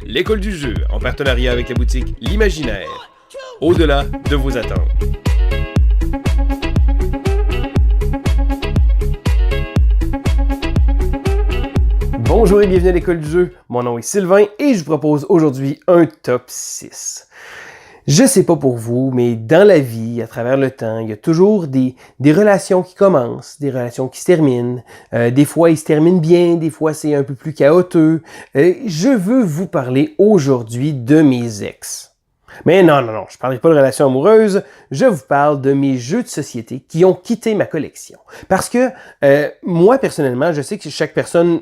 l'école du jeu, en partenariat avec la boutique L'Imaginaire. Au-delà de vos attentes. Bonjour et bienvenue à l'école du jeu. Mon nom est Sylvain et je vous propose aujourd'hui un top 6. Je sais pas pour vous, mais dans la vie, à travers le temps, il y a toujours des relations qui commencent, des relations qui se terminent. Des fois, ils se terminent bien, des fois, c'est un peu plus chaotique. Je veux vous parler aujourd'hui de mes ex. Mais non, je ne parlerai pas de relations amoureuses, je vous parle de mes jeux de société qui ont quitté ma collection. Parce que moi, personnellement, je sais que chaque personne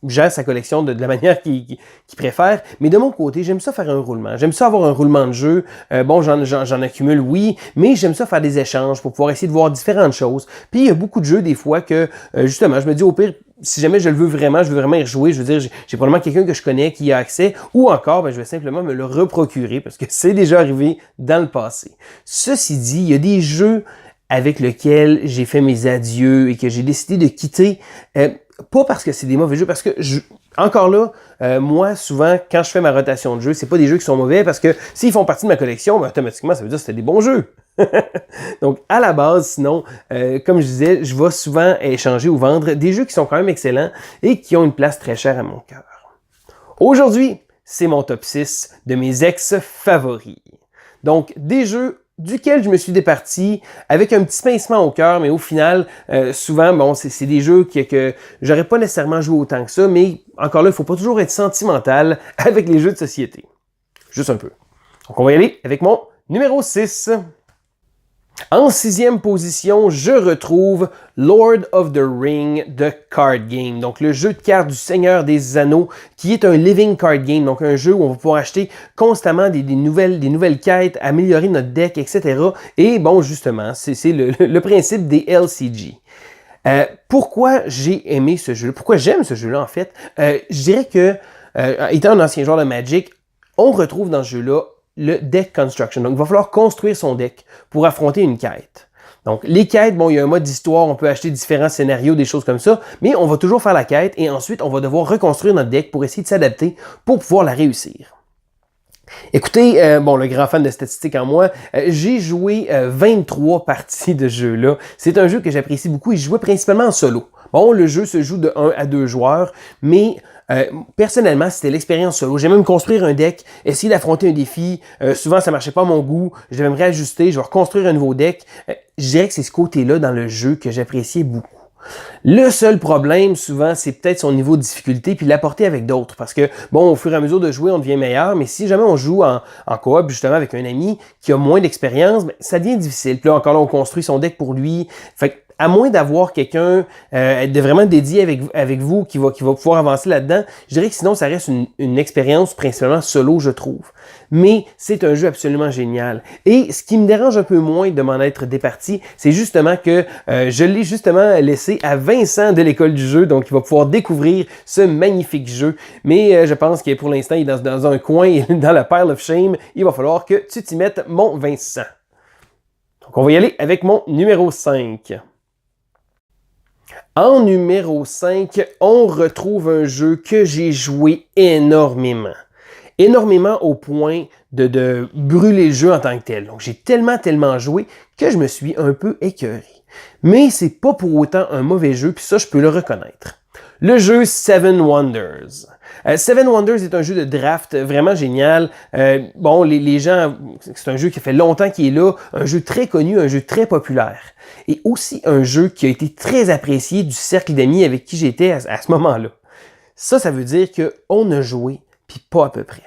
gère sa collection de la manière qu'il préfère, mais de mon côté, j'aime ça faire un roulement. J'aime ça avoir un roulement de jeu. J'en accumule, oui, mais j'aime ça faire des échanges pour pouvoir essayer de voir différentes choses. Puis il y a beaucoup de jeux, des fois, que justement, je me dis au pire, si jamais je veux vraiment y rejouer, je veux dire, j'ai probablement quelqu'un que je connais qui y a accès, ou encore, je vais simplement me le reprocurer parce que c'est déjà arrivé dans le passé. Ceci dit, il y a des jeux avec lesquels j'ai fait mes adieux et que j'ai décidé de quitter, pas parce que c'est des mauvais jeux, parce que encore là, moi, souvent, quand je fais ma rotation de jeux, c'est pas des jeux qui sont mauvais parce que s'ils font partie de ma collection, automatiquement, ça veut dire que c'était des bons jeux. Donc, à la base, sinon, comme je disais, je vais souvent échanger ou vendre des jeux qui sont quand même excellents et qui ont une place très chère à mon cœur. Aujourd'hui, c'est mon top 6 de mes ex favoris. Donc, des jeux duquel je me suis départi avec un petit pincement au cœur, mais au final, souvent, c'est des jeux que j'aurais pas nécessairement joué autant que ça, mais encore là, il faut pas toujours être sentimental avec les jeux de société. Juste un peu. Donc, on va y aller avec mon numéro 6. En 6e position, je retrouve Lord of the Ring The Card Game, donc le jeu de cartes du Seigneur des Anneaux, qui est un living card game, donc un jeu où on va pouvoir acheter constamment des nouvelles quêtes, améliorer notre deck, etc. Et bon, justement, c'est le principe des LCG. Pourquoi j'ai aimé ce jeu? Pourquoi j'aime ce jeu-là, en fait? Je dirais que, étant un ancien joueur de Magic, on retrouve dans ce jeu-là le deck construction. Donc, il va falloir construire son deck pour affronter une quête. Donc, les quêtes, il y a un mode d'histoire, on peut acheter différents scénarios, des choses comme ça, mais on va toujours faire la quête et ensuite, on va devoir reconstruire notre deck pour essayer de s'adapter pour pouvoir la réussir. Écoutez, le grand fan de statistiques en moi, j'ai joué 23 parties de ce jeu-là. C'est un jeu que j'apprécie beaucoup et je jouais principalement en solo. Bon, le jeu se joue de 1 à 2 joueurs, mais personnellement, c'était l'expérience solo. J'aime même construire un deck, essayer d'affronter un défi. Souvent, ça marchait pas à mon goût. Je devais me réajuster, je vais reconstruire un nouveau deck. Je dirais que c'est ce côté-là dans le jeu que j'appréciais beaucoup. Le seul problème, souvent, c'est peut-être son niveau de difficulté puis l'apporter avec d'autres. Parce que, au fur et à mesure de jouer, on devient meilleur, mais si jamais on joue en coop, justement, avec un ami qui a moins d'expérience, ça devient difficile. Puis là, encore là, on construit son deck pour lui. Fait que, à moins d'avoir quelqu'un de vraiment dédié avec vous qui va pouvoir avancer là-dedans, je dirais que sinon, ça reste une expérience principalement solo, je trouve. Mais c'est un jeu absolument génial. Et ce qui me dérange un peu moins de m'en être départi, c'est justement que je l'ai justement laissé à Vincent de l'école du jeu, donc il va pouvoir découvrir ce magnifique jeu. Mais je pense que pour l'instant, il est dans un coin, dans la pile of shame. Il va falloir que tu t'y mettes, mon Vincent. Donc on va y aller avec mon numéro 5. En numéro 5, on retrouve un jeu que j'ai joué énormément. Énormément au point de brûler le jeu en tant que tel. Donc j'ai tellement joué que je me suis un peu écœuré. Mais c'est pas pour autant un mauvais jeu, puis ça je peux le reconnaître. Le jeu Seven Wonders. Seven Wonders est un jeu de draft vraiment génial. Les gens, c'est un jeu qui fait longtemps qu'il est là, un jeu très connu, un jeu très populaire. Et aussi un jeu qui a été très apprécié du cercle d'amis avec qui j'étais à ce moment-là. Ça veut dire qu'on a joué, puis pas à peu près.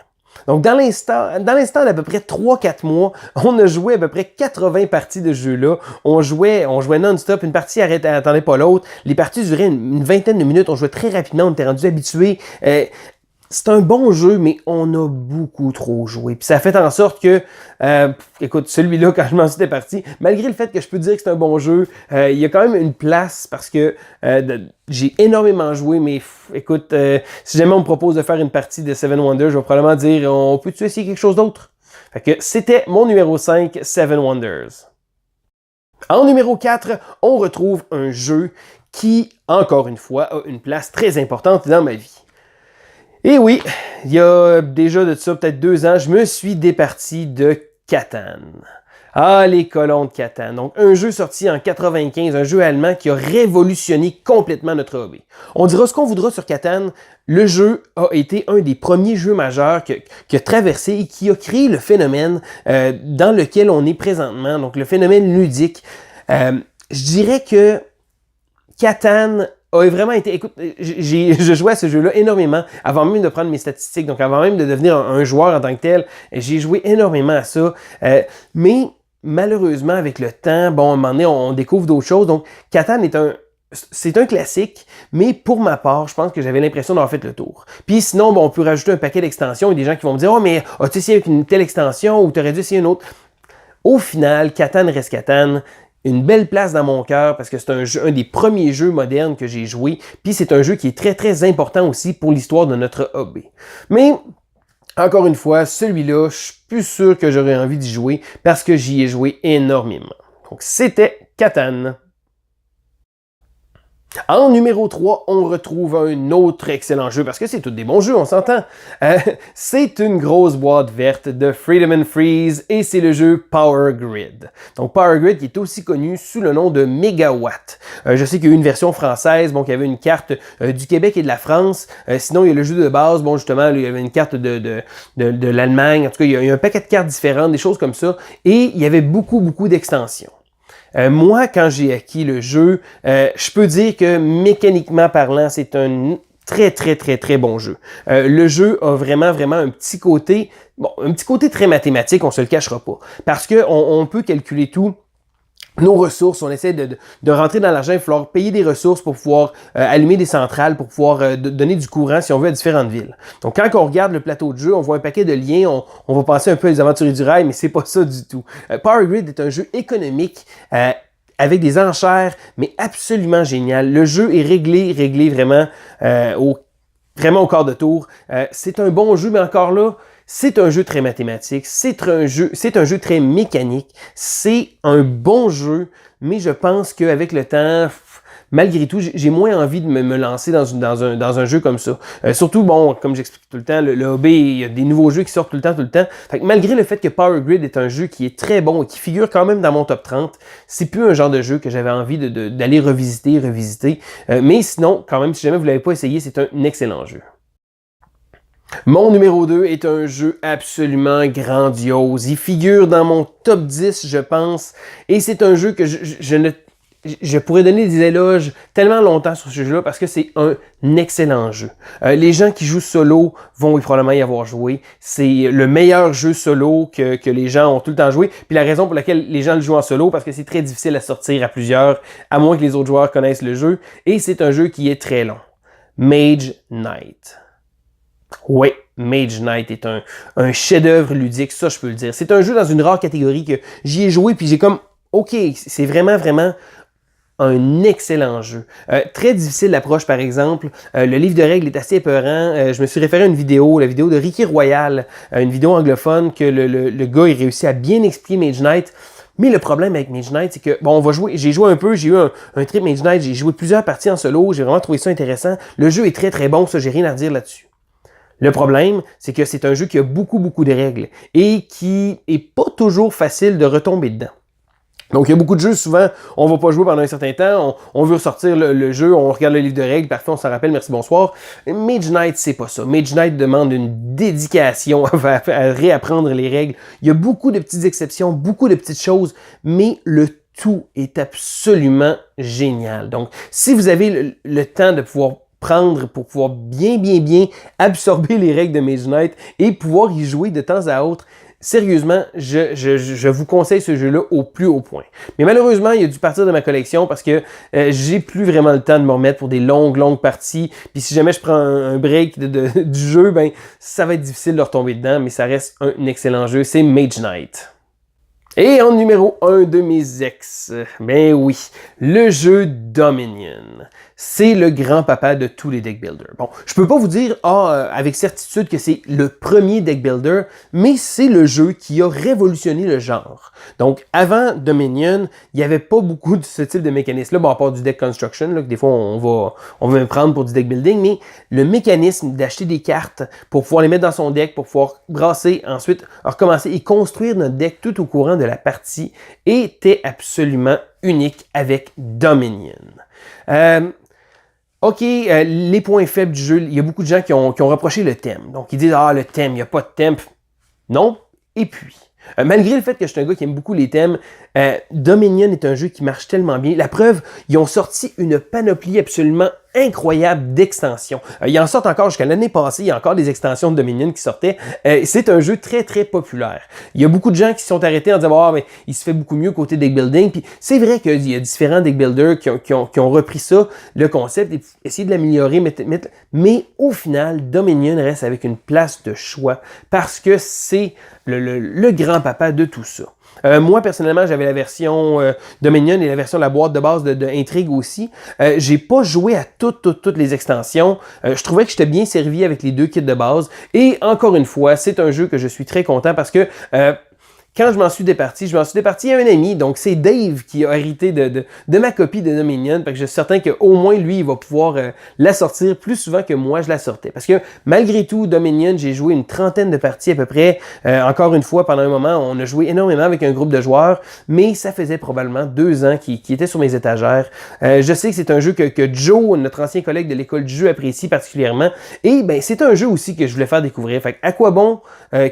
Donc, dans l'instant d'à peu près 3-4 mois, on a joué à peu près 80 parties de ce jeu-là. On jouait non-stop. Une partie attendait pas l'autre. Les parties duraient une vingtaine de minutes. On jouait très rapidement. On était rendu habitué. C'est un bon jeu, mais on a beaucoup trop joué. Puis ça a fait en sorte que, écoute, celui-là, quand je m'en suis départi, malgré le fait que je peux dire que c'est un bon jeu, il y a quand même une place parce que j'ai énormément joué, mais écoute, si jamais on me propose de faire une partie de Seven Wonders, je vais probablement dire, on peut-tu essayer quelque chose d'autre? Fait que c'était mon numéro 5, Seven Wonders. En numéro 4, on retrouve un jeu qui, encore une fois, a une place très importante dans ma vie. Et oui, il y a déjà de ça peut-être 2 ans, je me suis départi de Catan. Ah, les colons de Catan. Donc, un jeu sorti en 95, un jeu allemand qui a révolutionné complètement notre hobby. On dira ce qu'on voudra sur Catan, le jeu a été un des premiers jeux majeurs qui a traversé et qui a créé le phénomène dans lequel on est présentement, donc le phénomène ludique. Je dirais que Catan a vraiment été... Écoute, je jouais à ce jeu-là énormément avant même de prendre mes statistiques, donc avant même de devenir un joueur en tant que tel. J'ai joué énormément à ça. Mais malheureusement, avec le temps, bon, à un moment donné, on découvre d'autres choses. Donc, Catan c'est un classique, mais pour ma part, je pense que j'avais l'impression d'avoir fait le tour. Puis sinon, bon, on peut rajouter un paquet d'extensions et des gens qui vont me dire « Oh, mais as-tu essayé avec une telle extension ou t'aurais dû essayer une autre? » Au final, Catan reste Catan. Une belle place dans mon cœur parce que c'est un des premiers jeux modernes que j'ai joué. Puis c'est un jeu qui est très, très important aussi pour l'histoire de notre hobby. Mais, encore une fois, celui-là, je suis plus sûr que j'aurais envie d'y jouer parce que j'y ai joué énormément. Donc, c'était Catan. En numéro 3, on retrouve un autre excellent jeu, parce que c'est tous des bons jeux, on s'entend. C'est une grosse boîte verte de Freedom and Freeze, et c'est le jeu Power Grid. Donc Power Grid qui est aussi connu sous le nom de Megawatt. Je sais qu'il y a eu une version française, bon, qui avait une carte du Québec et de la France. Sinon, il y a le jeu de base, bon, justement, il y avait une carte de l'Allemagne. En tout cas, il y a un paquet de cartes différentes, des choses comme ça. Et il y avait beaucoup d'extensions. Moi, quand j'ai acquis le jeu, je peux dire que mécaniquement parlant, c'est un très bon jeu. Le jeu a vraiment un petit côté, bon, un petit côté très mathématique, on se le cachera pas. Parce que on peut calculer tout. Nos ressources, on essaie de rentrer dans l'argent, il va falloir payer des ressources pour pouvoir allumer des centrales, pour pouvoir donner du courant si on veut à différentes villes. Donc quand on regarde le plateau de jeu, on voit un paquet de liens, on va penser un peu à les aventuriers du rail, mais c'est pas ça du tout. Power Grid est un jeu économique avec des enchères, mais absolument génial. Le jeu est réglé vraiment au quart de tour. C'est un bon jeu, mais encore là, c'est un jeu très mathématique, c'est un jeu très mécanique, c'est un bon jeu, mais je pense qu'avec le temps, malgré tout, j'ai moins envie de me lancer dans un jeu comme ça. Surtout, bon, comme j'explique tout le temps, le hobby, il y a des nouveaux jeux qui sortent tout le temps. Fait que malgré le fait que Power Grid est un jeu qui est très bon et qui figure quand même dans mon top 30, c'est plus un genre de jeu que j'avais envie d'aller revisiter. Mais sinon, quand même, si jamais vous ne l'avez pas essayé, c'est un excellent jeu. Mon numéro 2 est un jeu absolument grandiose. Il figure dans mon top 10, je pense, et c'est un jeu que je pourrais donner des éloges tellement longtemps sur ce jeu-là parce que c'est un excellent jeu. Les gens qui jouent solo vont probablement y avoir joué. C'est le meilleur jeu solo que les gens ont tout le temps joué. Puis la raison pour laquelle les gens le jouent en solo, parce que c'est très difficile à sortir à plusieurs, à moins que les autres joueurs connaissent le jeu. Et c'est un jeu qui est très long. Mage Knight. Oui, Mage Knight est un chef-d'œuvre ludique, ça je peux le dire. C'est un jeu dans une rare catégorie que j'y ai joué puis j'ai comme, ok, c'est vraiment un excellent jeu. Très difficile l'approche, par exemple. Le livre de règles est assez épeurant. Je me suis référé à une vidéo, la vidéo de Ricky Royal, une vidéo anglophone que le gars il réussit à bien expliquer Mage Knight. Mais le problème avec Mage Knight, c'est que, bon, j'ai joué un peu, j'ai eu un trip Mage Knight, j'ai joué plusieurs parties en solo, j'ai vraiment trouvé ça intéressant. Le jeu est très bon, ça, j'ai rien à redire là-dessus. Le problème, c'est que c'est un jeu qui a beaucoup de règles et qui est pas toujours facile de retomber dedans. Donc, il y a beaucoup de jeux, souvent, on va pas jouer pendant un certain temps, on veut ressortir le jeu, on regarde le livre de règles, parfait, on s'en rappelle, merci, bonsoir. Mage Knight, c'est pas ça. Mage Knight demande une dédication à réapprendre les règles. Il y a beaucoup de petites exceptions, beaucoup de petites choses, mais le tout est absolument génial. Donc, si vous avez le temps de pouvoir prendre pour pouvoir bien absorber les règles de Mage Knight et pouvoir y jouer de temps à autre, sérieusement, je vous conseille ce jeu-là au plus haut point. Mais malheureusement, il a dû partir de ma collection parce que j'ai plus vraiment le temps de me remettre pour des longues parties. Puis si jamais je prends un break du jeu, ben ça va être difficile de retomber dedans, mais ça reste un excellent jeu, c'est Mage Knight. Et en numéro 1 de mes ex, ben oui, le jeu Dominion. c'est le grand-papa de tous les deck builders. Bon, je peux pas vous dire avec certitude que c'est le premier deck builder, mais c'est le jeu qui a révolutionné le genre. Donc, avant Dominion, il n'y avait pas beaucoup de ce type de mécanisme-là, bon, à part du deck construction, là, que des fois on va même prendre pour du deck building, mais le mécanisme d'acheter des cartes pour pouvoir les mettre dans son deck, pour pouvoir brasser, ensuite recommencer et construire notre deck tout au courant de la partie était absolument unique avec Dominion. Les points faibles du jeu, il y a beaucoup de gens qui ont reproché le thème. Donc, ils disent, le thème, il n'y a pas de thème. Non. Et puis, malgré le fait que je suis un gars qui aime beaucoup les thèmes, Dominion est un jeu qui marche tellement bien. La preuve, ils ont sorti une panoplie absolument incroyable d'extensions. Ils en sortent encore jusqu'à l'année passée, il y a encore des extensions de Dominion qui sortaient. C'est un jeu très, très populaire. Il y a beaucoup de gens qui se sont arrêtés en disant mais il se fait beaucoup mieux côté deck building. Puis c'est vrai qu'il y a différents deck builders qui ont repris ça, le concept, et essayé de l'améliorer, mais au final, Dominion reste avec une place de choix parce que c'est le grand-papa de tout ça. Moi, personnellement, j'avais la version Dominion et la version de la boîte de base de Intrigue aussi. J'ai pas joué à toutes les extensions. Je trouvais que j'étais bien servi avec les 2 kits de base. Et encore une fois, c'est un jeu que je suis très content parce que quand je m'en suis départi à un ami, donc c'est Dave qui a hérité de ma copie de Dominion, parce que je suis certain qu'au moins lui, il va pouvoir la sortir plus souvent que moi je la sortais. Parce que malgré tout, Dominion, j'ai joué une 30aine de parties à peu près. Encore une fois, pendant un moment, on a joué énormément avec un groupe de joueurs, mais ça faisait probablement 2 ans qu'il était sur mes étagères. Je sais que c'est un jeu que Joe, notre ancien collègue de l'école du jeu, apprécie particulièrement. Et c'est un jeu aussi que je voulais faire découvrir. Fait à quoi bon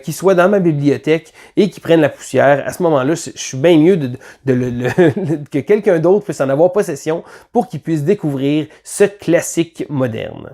qu'il soit dans ma bibliothèque et qu'il prenne la poussière. À ce moment-là, je suis bien mieux que quelqu'un d'autre puisse en avoir possession pour qu'il puisse découvrir ce classique moderne.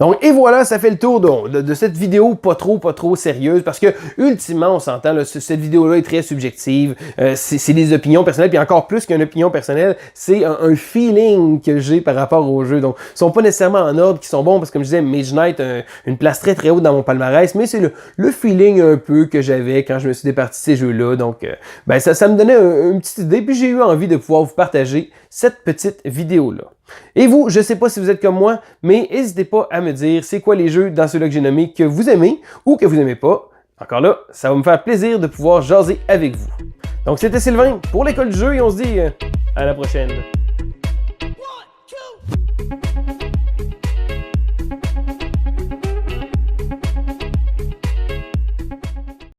Donc, et voilà, ça fait le tour de cette vidéo pas trop sérieuse, parce que, ultimement, on s'entend, là, cette vidéo-là est très subjective, c'est des opinions personnelles, puis encore plus qu'une opinion personnelle, c'est un feeling que j'ai par rapport au jeu. Donc, ils sont pas nécessairement en ordre, qui sont bons, parce que comme je disais, Mage Knight a une place très haute dans mon palmarès, mais c'est le feeling un peu que j'avais quand je me suis départi de ces jeux-là. Donc, ça me donnait une petite idée, puis j'ai eu envie de pouvoir vous partager cette petite vidéo-là. Et vous, je sais pas si vous êtes comme moi, mais n'hésitez pas à me dire c'est quoi les jeux dans ceux-là que j'ai nommés que vous aimez ou que vous n'aimez pas. Encore là, ça va me faire plaisir de pouvoir jaser avec vous. Donc c'était Sylvain pour l'école du jeu et on se dit à la prochaine.